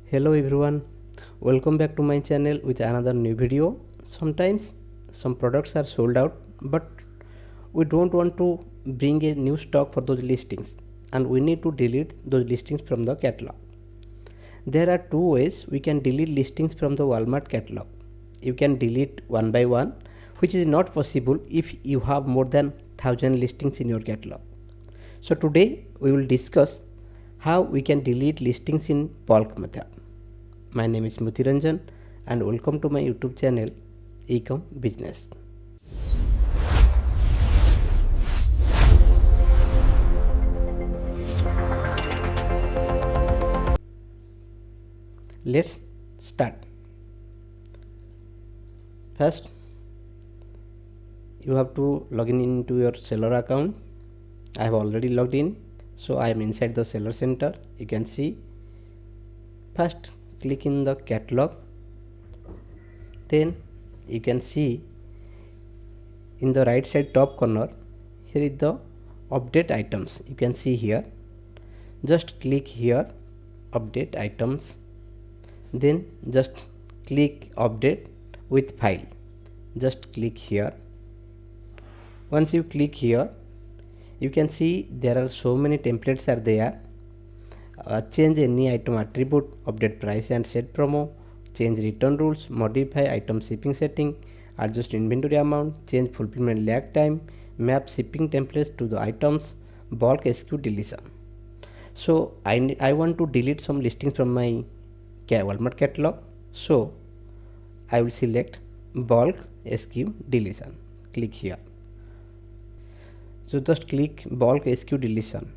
Hello everyone, welcome back to my channel with another new video. Sometimes some products are sold out, but we don't want to bring a new stock for those listings and we need to delete those listings from the catalog. There are two ways we can delete listings from the Walmart catalog. You can delete one by one, which is not possible if you have more than 1000 listings in your catalog. So today we will discuss how we can delete listings in bulk method. My name is Mutiranjan and welcome to my YouTube channel EcomBusiness. Let's start. First, you have to log in into your seller account. I have already logged in, so I am inside the seller center. You can see. First, click in the catalog. Then you can see in the right side top corner, here is the update items. You can see here. Just click here, update items. Then just click update with file. Just click here. Once you click here, you can see there are so many templates are there. Change any item attribute, update price and set promo, change return rules, modify item shipping setting, adjust inventory amount, change fulfillment lag time, map shipping templates to the items, bulk SKU deletion. So I want to delete some listings from my Walmart catalog. So I will select bulk SKU deletion. Click here. So just click bulk SKU deletion.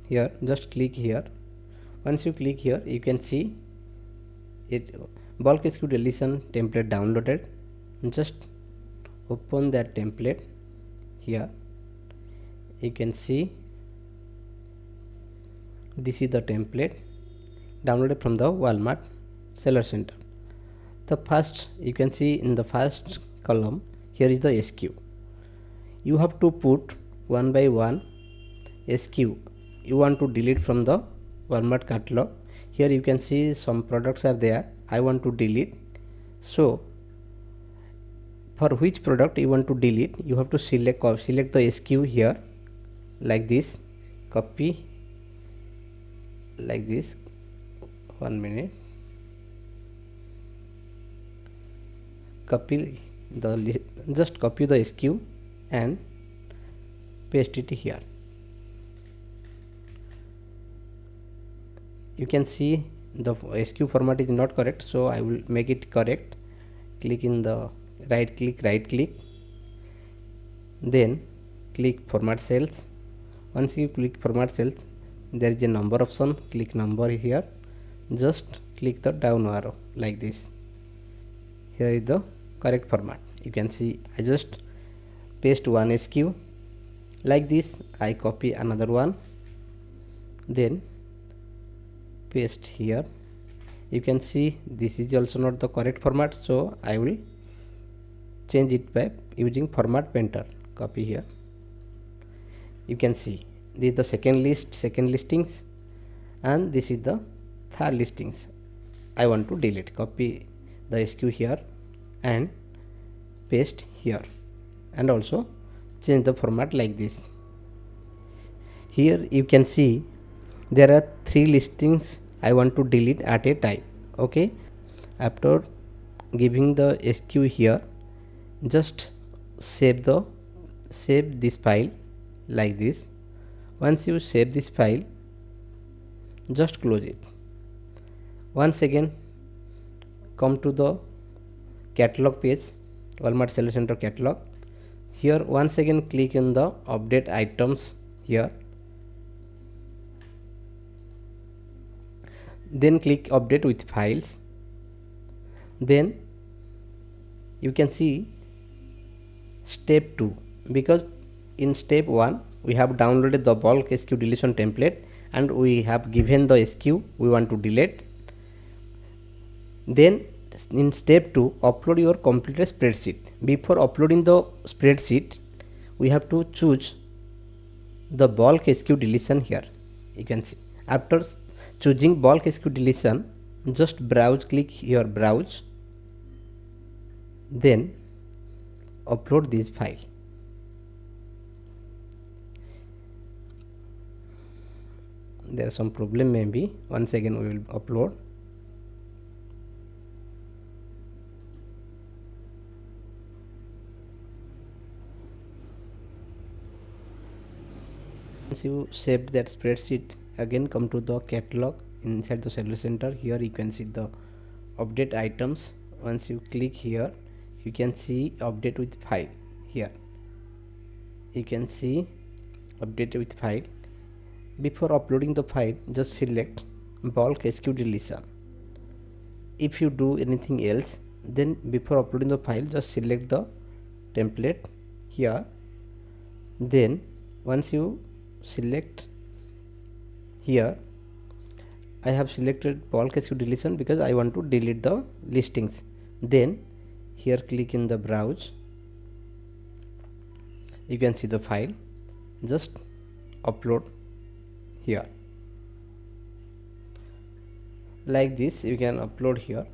Here, just click here. Once you click here, you can see it bulk SKU deletion template downloaded. Just open that template here. You can see this is the template downloaded from the Walmart seller center. The first, you can see in the first column, here is the SKU. You have to put one by one SKU you want to delete from the Walmart catalog. Here you can see some products are there. I want to delete. So for which product you want to delete, you have to select the SKU here like this, copy like this. 1 minute. Copy the just copy the SKU and paste it here. You can see the SKU format is not correct, so I will make it correct. Click in the right click, then click format cells. Once you click format cells, there is a number option. Click number here. Just click the down arrow like this. Here is the correct format. You can see I just paste one SKU like this. I copy another one, then paste here. You can see this is also not the correct format, so I will change it by using format painter. Copy here. You can see this is the second listings, and this is the third listings. I want to delete. Copy the SKU here and paste here, and also change the format like this. Here you can see there are 3 listings I want to delete at a time. Okay, after giving the SKU here, just save this file like this. Once you save this file, just close it. Once again come to the catalog page, Walmart Seller Center catalog. Here once again click on the update items here. Then click update with files. Then you can see step 2, because in step 1 we have downloaded the bulk SKU deletion template and we have given the SKU we want to delete. Then in step 2, upload your completed spreadsheet. Before uploading the spreadsheet, we have to choose the bulk SKU deletion here. You can see after choosing bulk SKU deletion, just browse, click here browse, then upload this file. There is some problem, maybe once again we will upload. Once you saved that spreadsheet, again come to the catalog inside the Seller Center. Here you can see the update items. Once you click here, you can see update with file. Here you can see update with file. Before uploading the file, just select bulk SQ deletion. If you do anything else, then before uploading the file, just select the template here. Then once you select here, I have selected bulk SQ deletion because I want to delete the listings. Then here click in the browse, you can see the file, just upload here. Like this you can upload here.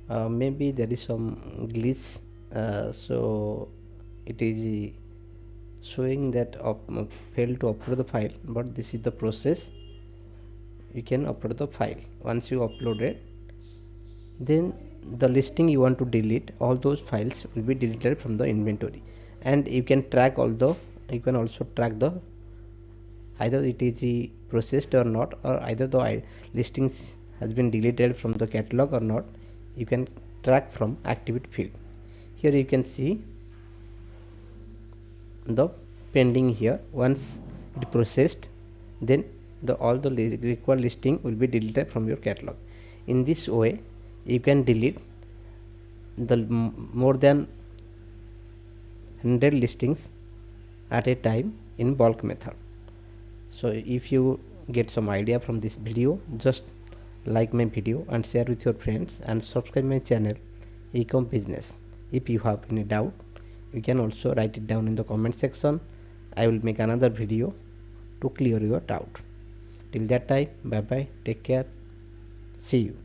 Maybe there is some glitch, so it is showing that failed to upload the file, but this is the process. You can upload the file. Once you upload it, then the listing you want to delete, all those files will be deleted from the inventory, and you can track you can also track the either it is processed or not, or either the listings has been deleted from the catalog or not. You can track from activity field. Here you can see the pending here. Once it processed, then all the required listing will be deleted from your catalog. In this way you can delete the more than 100 listings at a time in bulk method. So if you get some idea from this video, just like my video and share with your friends, and subscribe my channel EcomBusiness. If you have any doubt, you can also write it down in the comment section. I will make another video to clear your doubt. Till that time, bye bye, take care, see you.